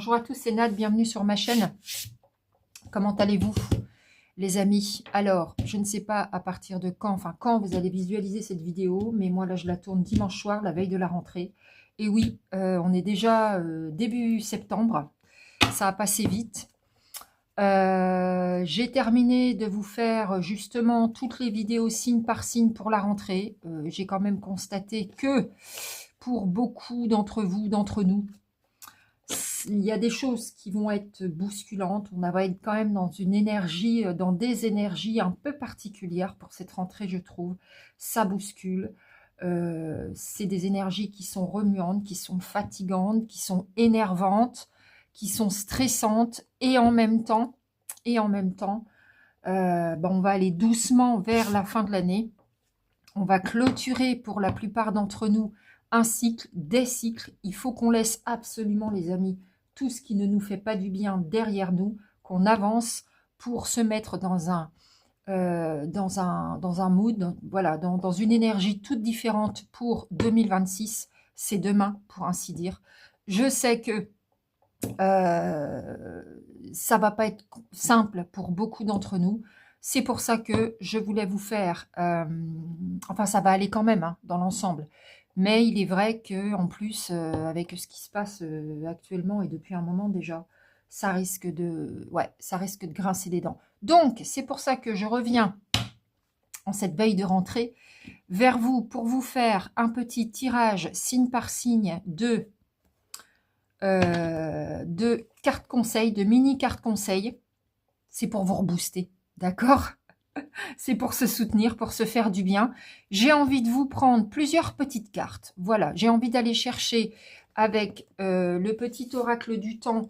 Bonjour à tous, c'est Nad, bienvenue sur ma chaîne. Comment allez-vous les amis? Alors, je ne sais pas à partir de quand, enfin quand vous allez visualiser cette vidéo, mais moi là je la tourne dimanche soir, la veille de la rentrée. Et oui, on est déjà début septembre, ça a passé vite. J'ai terminé de vous faire justement toutes les vidéos signe par signe pour la rentrée. J'ai quand même constaté que pour beaucoup d'entre vous, d'entre nous, il y a des choses qui vont être bousculantes. On va être quand même dans une énergie, dans des énergies un peu particulières pour cette rentrée, je trouve. Ça bouscule. C'est des énergies qui sont remuantes, qui sont fatigantes, qui sont énervantes, qui sont stressantes. Et en même temps, on va aller doucement vers la fin de l'année. On va clôturer pour la plupart d'entre nous un cycle, des cycles. Il faut qu'on laisse absolument, les amis, tout ce qui ne nous fait pas du bien derrière nous, qu'on avance pour se mettre dans un mood, voilà, dans une énergie toute différente pour 2026. C'est demain, pour ainsi dire. Je sais que ça va pas être simple pour beaucoup d'entre nous. C'est pour ça que je voulais vous faire, enfin ça va aller quand même hein, dans l'ensemble, mais il est vrai que en plus avec ce qui se passe actuellement et depuis un moment déjà, ça risque de grincer des dents. Donc c'est pour ça que je reviens en cette veille de rentrée vers vous pour vous faire un petit tirage signe par signe de cartes conseils, de mini cartes conseils. C'est pour vous rebooster, d'accord? C'est pour se soutenir, pour se faire du bien. J'ai envie de vous prendre plusieurs petites cartes. Voilà, j'ai envie d'aller chercher avec le petit oracle du temps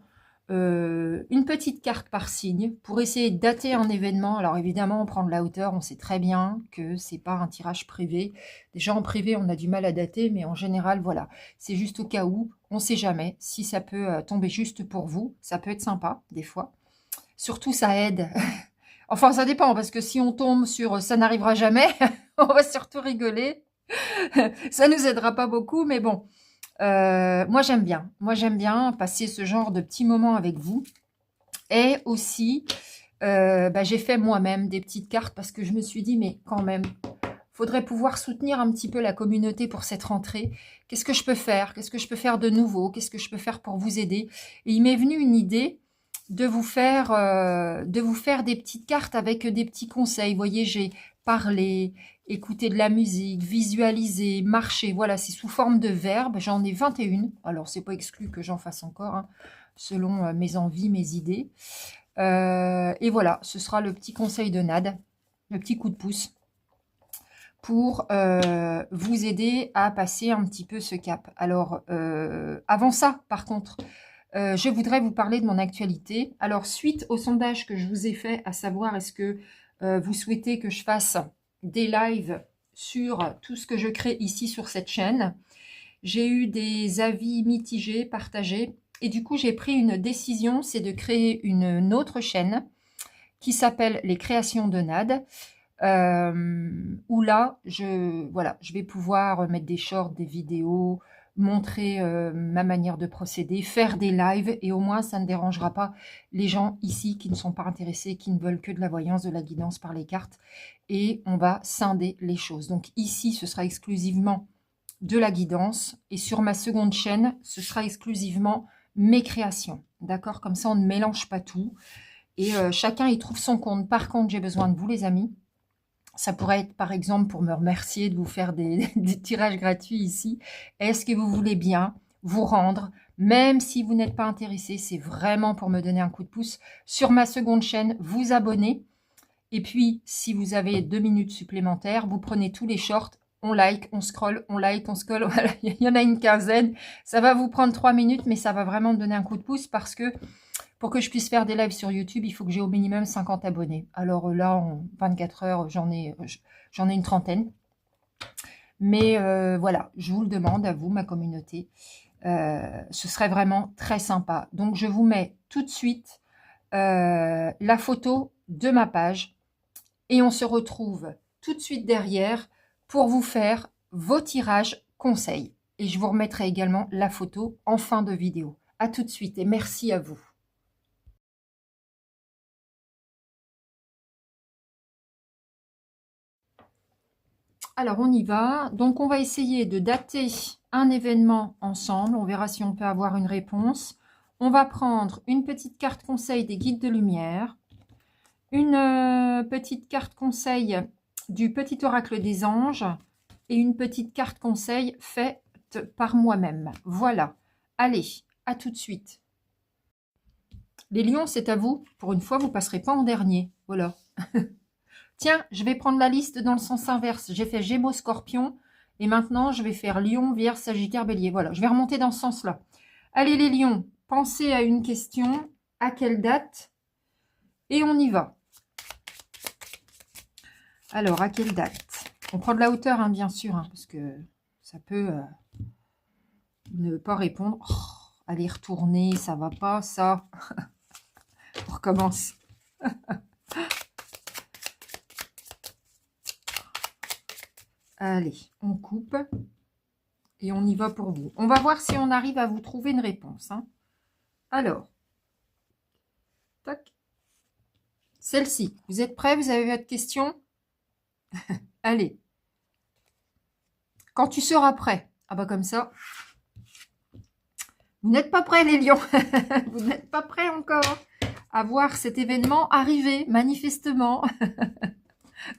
une petite carte par signe pour essayer de dater un événement. Alors évidemment, on prend de la hauteur, on sait très bien que c'est pas un tirage privé. Déjà en privé, on a du mal à dater, mais en général, voilà, c'est juste au cas où, on sait jamais si ça peut tomber juste pour vous. Ça peut être sympa, des fois. Surtout, ça aide. Enfin, ça dépend, parce que si on tombe sur « ça n'arrivera jamais », on va surtout rigoler. Ça nous aidera pas beaucoup, mais bon. Moi, j'aime bien. Moi, j'aime bien passer ce genre de petits moments avec vous. Et aussi, j'ai fait moi-même des petites cartes parce que je me suis dit, mais quand même, faudrait pouvoir soutenir un petit peu la communauté pour cette rentrée. Qu'est-ce que je peux faire? Qu'est-ce que je peux faire de nouveau? Qu'est-ce que je peux faire pour vous aider? Et il m'est venu une idée de vous faire des petites cartes avec des petits conseils. Vous voyez, j'ai parlé, écouté de la musique, visualisé, marché. Voilà, c'est sous forme de verbes. J'en ai 21. Alors, c'est pas exclu que j'en fasse encore, hein, selon mes envies, mes idées. Et voilà, ce sera le petit conseil de Nad, le petit coup de pouce pour vous aider à passer un petit peu ce cap. Alors, avant ça, par contre, je voudrais vous parler de mon actualité. Alors, suite au sondage que je vous ai fait, à savoir est-ce que vous souhaitez que je fasse des lives sur tout ce que je crée ici sur cette chaîne, j'ai eu des avis mitigés, partagés, et du coup, j'ai pris une décision, c'est de créer une autre chaîne qui s'appelle Les Créations de Nad, où là, je vais pouvoir mettre des shorts, des vidéos, montrer ma manière de procéder, faire des lives, et au moins ça ne dérangera pas les gens ici qui ne sont pas intéressés, qui ne veulent que de la voyance, de la guidance par les cartes, et on va scinder les choses. Donc ici, ce sera exclusivement de la guidance, et sur ma seconde chaîne, ce sera exclusivement mes créations, d'accord? Comme ça, on ne mélange pas tout, et chacun y trouve son compte. Par contre, j'ai besoin de vous, les amis. Ça pourrait être, par exemple, pour me remercier de vous faire des tirages gratuits ici. Est-ce que vous voulez bien vous rendre, même si vous n'êtes pas intéressé, c'est vraiment pour me donner un coup de pouce, sur ma seconde chaîne, vous abonner. Et puis, si vous avez 2 minutes supplémentaires, vous prenez tous les shorts, on like, on scroll, on like, on scroll. Voilà, il y en a une quinzaine. Ça va vous prendre 3 minutes, mais ça va vraiment me donner un coup de pouce parce que pour que je puisse faire des lives sur YouTube, il faut que j'ai au minimum 50 abonnés. Alors là, en 24 heures, j'en ai une trentaine. Mais voilà, je vous le demande à vous, ma communauté. Ce serait vraiment très sympa. Donc, je vous mets tout de suite la photo de ma page. Et on se retrouve tout de suite derrière pour vous faire vos tirages conseils. Et je vous remettrai également la photo en fin de vidéo. À tout de suite et merci à vous. Alors, on y va. Donc, on va essayer de dater un événement ensemble. On verra si on peut avoir une réponse. On va prendre une petite carte conseil des guides de lumière, une petite carte conseil du petit oracle des anges et une petite carte conseil faite par moi-même. Voilà. Allez, à tout de suite. Les lions, c'est à vous. Pour une fois, vous ne passerez pas en dernier. Voilà. Tiens, je vais prendre la liste dans le sens inverse. J'ai fait Gémeaux, Scorpion. Et maintenant, je vais faire Lion, Vierge, Sagittaire, Bélier. Voilà, je vais remonter dans ce sens-là. Allez les lions, pensez à une question. À quelle date? Et on y va. Alors, à quelle date? On prend de la hauteur, hein, bien sûr, hein, parce que ça peut ne pas répondre. Oh, allez, retourner, ça va pas, ça. On recommence. Allez, on coupe et on y va pour vous. On va voir si on arrive à vous trouver une réponse. Hein. Alors, tac. Celle-ci, vous êtes prêts? Vous avez votre question? Allez. Quand tu seras prêt. Ah bah comme ça. Vous n'êtes pas prêts les lions. Vous n'êtes pas prêts encore à voir cet événement arriver, manifestement.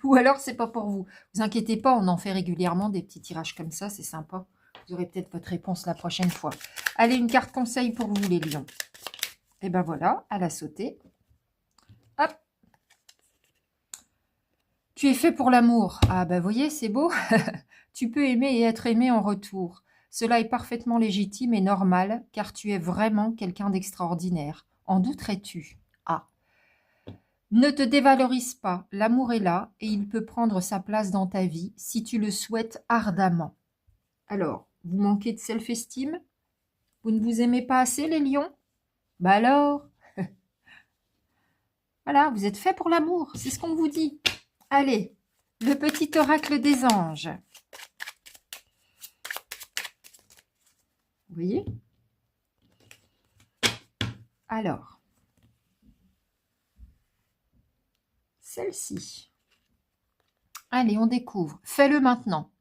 Ou alors, c'est pas pour vous. Vous inquiétez pas, on en fait régulièrement des petits tirages comme ça, c'est sympa. Vous aurez peut-être votre réponse la prochaine fois. Allez, une carte conseil pour vous, les lions. Et ben voilà, à la sauter. Hop. Tu es fait pour l'amour. Ah ben, voyez, c'est beau. Tu peux aimer et être aimé en retour. Cela est parfaitement légitime et normal, car tu es vraiment quelqu'un d'extraordinaire. En douterais-tu? Ah. Ne te dévalorise pas, l'amour est là et il peut prendre sa place dans ta vie si tu le souhaites ardemment. Alors, vous manquez de self-esteem? Vous ne vous aimez pas assez les lions? Bah alors? Voilà, vous êtes fait pour l'amour, c'est ce qu'on vous dit. Allez, le petit oracle des anges. Vous voyez? Alors. Celle-ci. Allez, on découvre. Fais-le maintenant.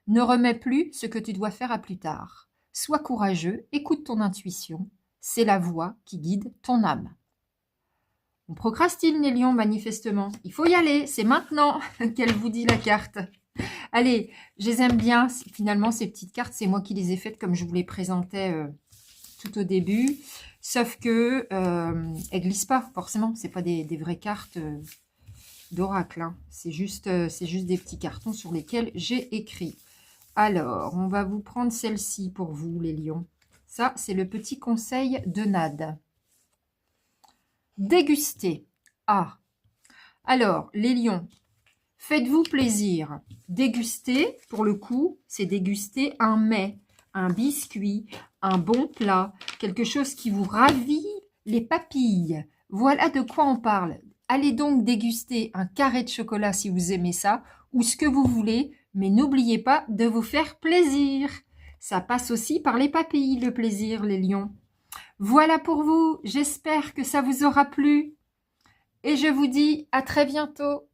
Ne remets plus ce que tu dois faire à plus tard. Sois courageux, écoute ton intuition. C'est la voix qui guide ton âme. On procrastine les lions, manifestement. Il faut y aller, c'est maintenant qu'elle vous dit la carte. Allez, je les aime bien. Finalement, ces petites cartes, c'est moi qui les ai faites comme je vous les présentais tout au début. Sauf que elles glissent pas, forcément. C'est pas des vraies cartes d'oracle, hein. C'est juste des petits cartons sur lesquels j'ai écrit. Alors, on va vous prendre celle-ci pour vous, les lions. Ça, c'est le petit conseil de Nad. Déguster. Ah. Alors, les lions, faites-vous plaisir. Déguster, pour le coup, c'est déguster un mets, un biscuit, un bon plat, quelque chose qui vous ravit les papilles. Voilà de quoi on parle. Allez donc déguster un carré de chocolat si vous aimez ça, ou ce que vous voulez, mais n'oubliez pas de vous faire plaisir. Ça passe aussi par les papilles, le plaisir, les lions. Voilà pour vous, j'espère que ça vous aura plu. Et je vous dis à très bientôt.